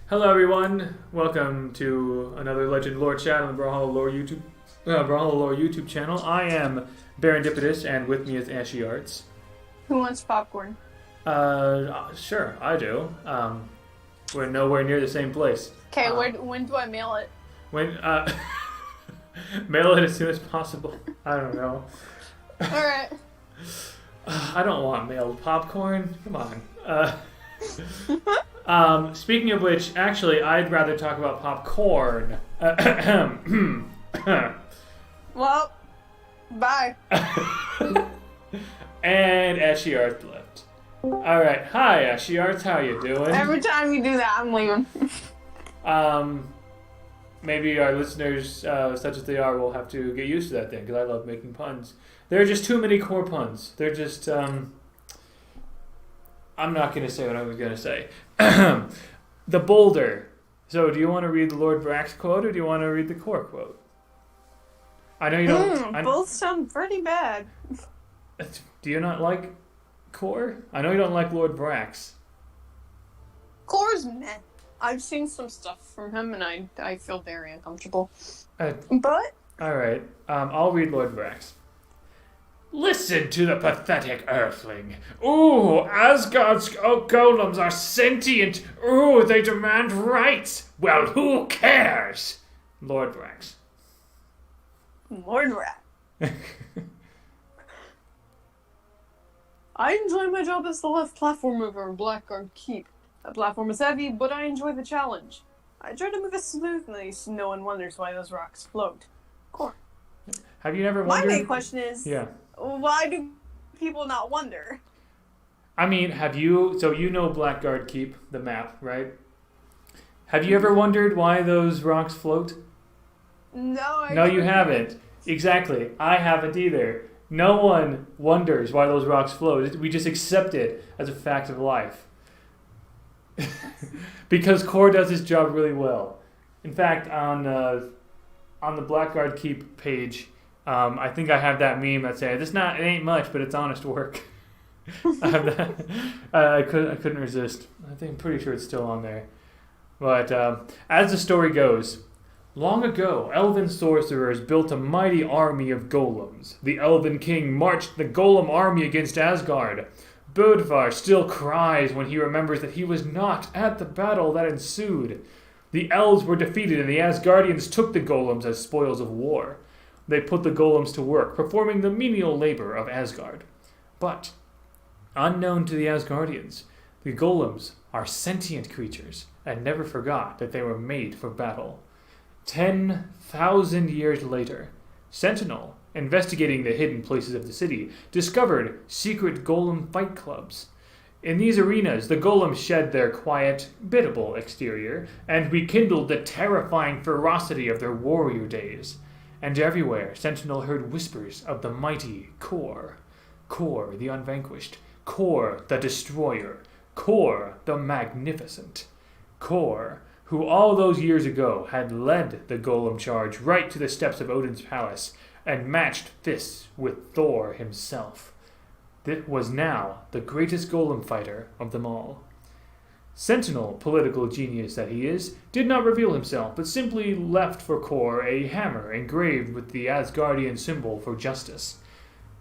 Hello, everyone. Welcome to another Legend Lore chat on the Brawlhalla Lore YouTube channel. I am Barendipitous, and with me is Ashy Arts. Who wants popcorn? Sure, I do. We're nowhere near the same place. Okay, when do I mail it? When mail it as soon as possible. I don't know. All right. I don't want mailed popcorn. Come on. Speaking of which, actually, I'd rather talk about popcorn. Well, bye. And Ashy Arts left. Alright, hi Ashy Arts, how you doing? Every time you do that, I'm leaving. Maybe our listeners, such as they are, will have to get used to that thing, because I love making puns. There are just too many core puns. They're just, I'm not going to say what I was going to say. The boulder. So, do you want to read the Lord Brax quote, or do you want to read the core quote? I know you don't... Both sound pretty bad. Do you not like core? I know you don't like Lord Brax. Core's meh. I've seen some stuff from him, and I feel very uncomfortable. But... Alright, I'll read Lord Brax. Listen to the pathetic earthling. Ooh, Asgard's golems are sentient. Ooh, they demand rights. Well, who cares? Lord Brax. Lord Rat. I enjoy my job as the left platform mover in Blackguard Keep. The platform is heavy, but I enjoy the challenge. I try to move it smoothly so no one wonders why those rocks float. Core. Have you ever wondered... My main question is... Yeah. Why do people not wonder? I mean, have you... So you know Blackguard Keep, the map, right? Have you ever wondered why those rocks float? No, you haven't. Exactly. I haven't either. No one wonders why those rocks float. We just accept it as a fact of life. Because Core does his job really well. In fact, on the Blackguard Keep page... I think I have that meme that says, it ain't much, but it's honest work. I have that. I couldn't resist. I'm pretty sure it's still on there. But as the story goes, long ago, elven sorcerers built a mighty army of golems. The elven king marched the golem army against Asgard. Bodvar still cries when he remembers that he was not at the battle that ensued. The elves were defeated and the Asgardians took the golems as spoils of war. They put the golems to work, performing the menial labor of Asgard. But, unknown to the Asgardians, the golems are sentient creatures and never forgot that they were made for battle. 10,000 years later, Sentinel, investigating the hidden places of the city, discovered secret golem fight clubs. In these arenas, the golems shed their quiet, biddable exterior and rekindled the terrifying ferocity of their warrior days. And everywhere, Sentinel heard whispers of the mighty Core. Core the unvanquished. Core the destroyer. Core the magnificent. Core, who all those years ago had led the golem charge right to the steps of Odin's palace and matched fists with Thor himself. This was now the greatest golem fighter of them all. Sentinel, political genius that he is, did not reveal himself, but simply left for Core a hammer engraved with the Asgardian symbol for justice.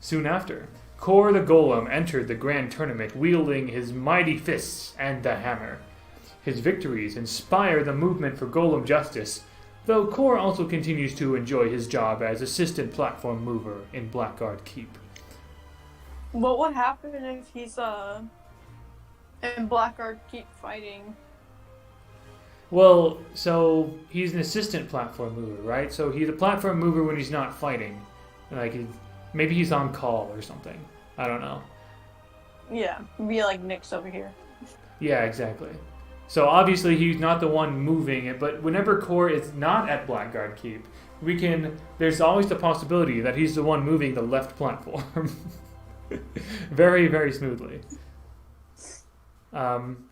Soon after, Core the Golem entered the grand tournament wielding his mighty fists and the hammer. His victories inspire the movement for golem justice, though Core also continues to enjoy his job as assistant platform mover in Blackguard Keep. What would happen if he's, and Blackguard Keep fighting? Well, so he's an assistant platform mover, right? So he's a platform mover when he's not fighting. Like, maybe he's on call or something. I don't know. Yeah, be like Nick's over here. Yeah, exactly. So obviously he's not the one moving it, but whenever Core is not at Blackguard Keep, there's always the possibility that he's the one moving the left platform. Very, very smoothly.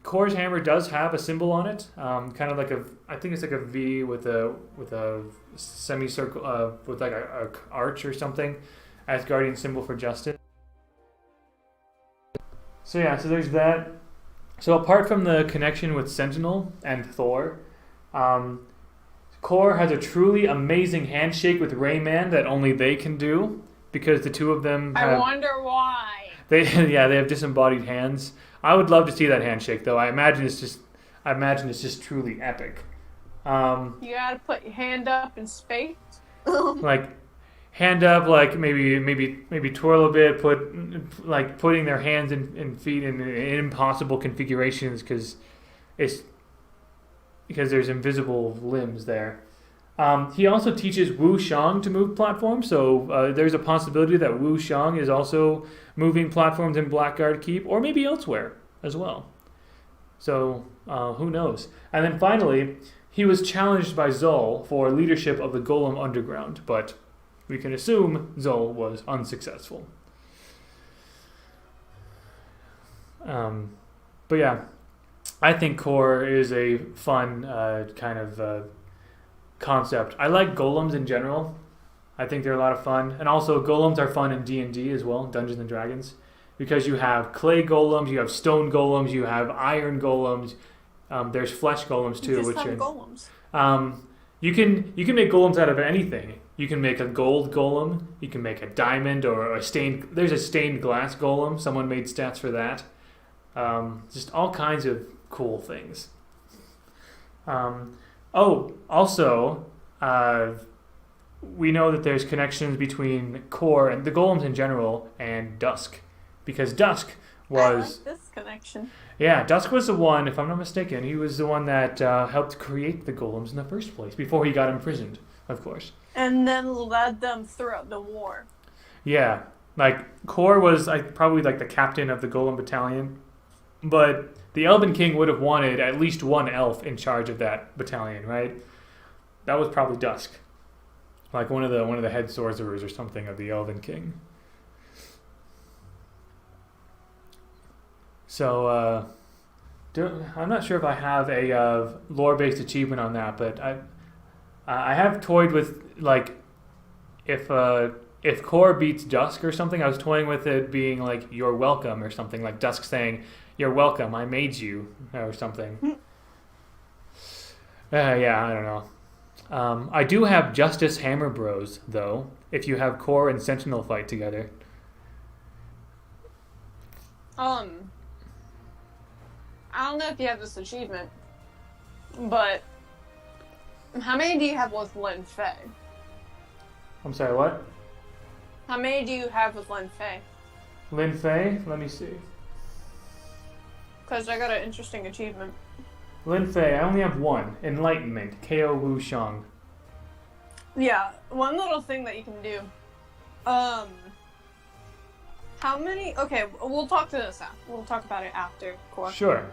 Core's hammer does have a symbol on it, kind of like I think it's like a V with a semicircle, with like a arch or something, Asgardian symbol for justice. So yeah, so there's that. So apart from the connection with Sentinel and Thor, Kor has a truly amazing handshake with Rayman that only they can do because the two of them I wonder why. they have disembodied hands. I would love to see that handshake though. I imagine it's just truly epic. You gotta put your hand up in space. Like hand up, like maybe twirl a bit, putting their hands and feet in impossible configurations because there's invisible limbs there. He also teaches Wu Shang to move platforms, so there's a possibility that Wu Shang is also moving platforms in Blackguard Keep, or maybe elsewhere as well. So who knows? And then finally, he was challenged by Zol for leadership of the Golem Underground, but we can assume Zol was unsuccessful. But yeah, I think Kor is a fun kind of concept. I like golems in general. I think they're a lot of fun. And also golems are fun in D&D as well, Dungeons and Dragons. Because you have clay golems, you have stone golems, you have iron golems. There's flesh golems too. You just have golems. You can make golems out of anything. You can make a gold golem. You can make a diamond or there's a stained glass golem. Someone made stats for that. Just all kinds of cool things. Also, we know that there's connections between Kor and the golems in general and Dusk, because Dusk was... I like this connection. Yeah, Dusk was the one, if I'm not mistaken, he was the one that helped create the golems in the first place, before he got imprisoned, of course. And then led them throughout the war. Yeah, like, Kor was probably like the captain of the golem battalion, but the Elven King would have wanted at least one elf in charge of that battalion, right? That was probably Dusk. Like one of the head sorcerers or something of the Elven King. So, I'm not sure if I have a lore-based achievement on that, but I have toyed with, like, if Kor beats Dusk or something, I was toying with it being like, "You're welcome," or something, like Dusk saying, "You're welcome, I made you," or something. Yeah, I don't know. I do have Justice Hammer Bros, though, if you have Kor and Sentinel fight together. I don't know if you have this achievement, but how many do you have with Lin Fei? I'm sorry, what? How many do you have with Lin Fei? Lin Fei? Let me see. Because I got an interesting achievement. Lin Fei, I only have one. Enlightenment. Ko Wu Shang. Yeah, one little thing that you can do. How many... Okay, we'll talk to this after. We'll talk about it after Kor. Sure.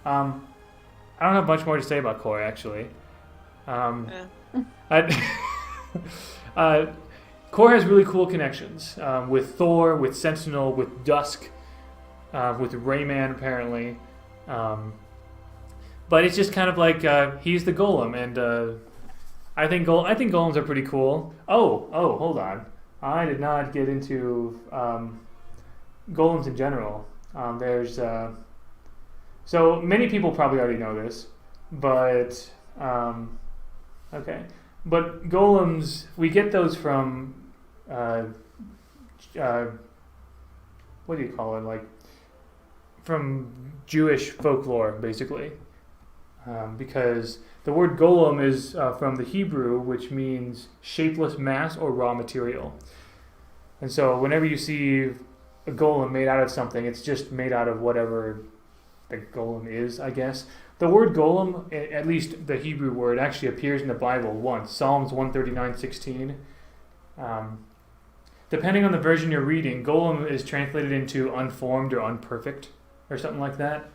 I don't have much more to say about Kor, actually. Kor has really cool connections with Thor, with Sentinel, with Dusk, with Rayman, apparently. But it's just kind of like he's the golem, and I think golems are pretty cool. Oh, hold on. I did not get into golems in general. There's so many people probably already know this, but okay. But golems, we get those from what do you call it? Like from Jewish folklore, basically, because the word golem is from the Hebrew, which means shapeless mass or raw material. And so whenever you see a golem made out of something, it's just made out of whatever the golem is, I guess. The word golem, at least the Hebrew word, actually appears in the Bible once, Psalms 139:16. Depending on the version you're reading, golem is translated into unformed or unperfect or something like that.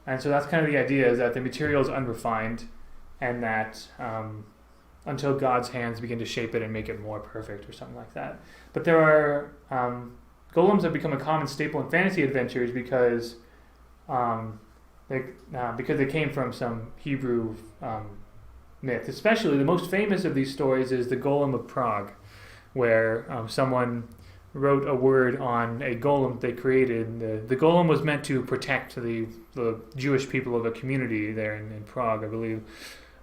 And so that's kind of the idea, is that the material is unrefined, and that until God's hands begin to shape it and make it more perfect or something like that. But there are golems have become a common staple in fantasy adventures because they came from some Hebrew myth. Especially the most famous of these stories is the Golem of Prague, where someone wrote a word on a golem they created. The golem was meant to protect the Jewish people of a community there in Prague, I believe.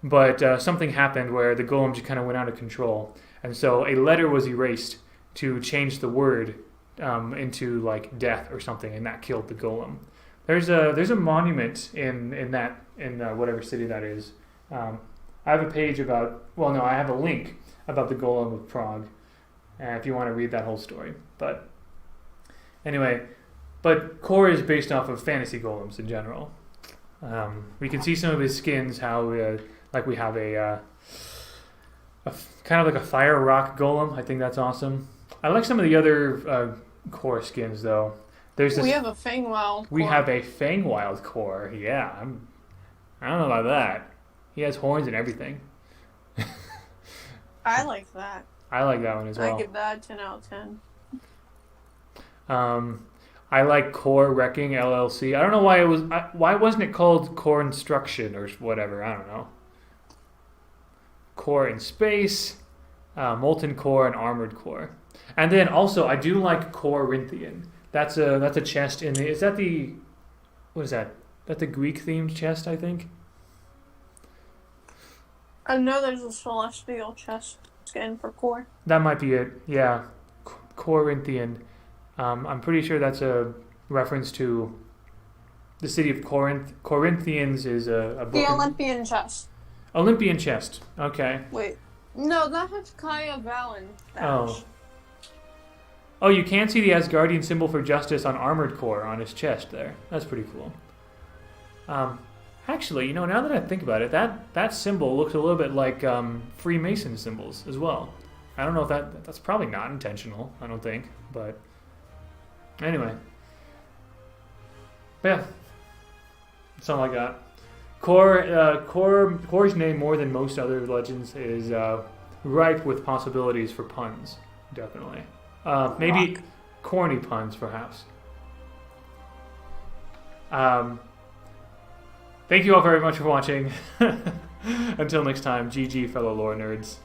But something happened where the golem just kind of went out of control. And so a letter was erased to change the word into like death or something, and that killed the golem. There's a monument in whatever city that is. I have a page about, I have a link about the golem of Prague, if you want to read that whole story. But anyway, Core is based off of fantasy golems in general. We can see some of his skins, how we have a kind of like a fire rock golem. I think that's awesome. I like some of the other Core skins though. We have a Fangwild. We have a Fangwild Core. Yeah, I don't know about that. He has horns and everything. I like that. I like that one as well. I give that a 10 out of 10. I like Core Wrecking LLC. I don't know why wasn't it called Core Instruction or whatever? I don't know. Core in Space, Molten Core, and Armored Core. And then also I do like Corinthian. That's a chest in the. Is that the? What is that? That the Greek themed chest? I think. I know there's a celestial chest skin for Core. That might be it. Yeah, Corinthian. I'm pretty sure that's a reference to the city of Corinth. Corinthians is a book. The Olympian chest. Olympian chest. Okay. Wait. No, that has Kaya Valen. Oh, you can see the Asgardian symbol for justice on Armored Core on his chest there. That's pretty cool. Actually, now that I think about it, that symbol looks a little bit like Freemason symbols as well. I don't know if that's probably not intentional, I don't think, but anyway. But yeah, something like that. Core's name, more than most other legends, is ripe with possibilities for puns, definitely. Maybe corny puns, perhaps. Thank you all very much for watching. Until next time, GG, fellow lore nerds.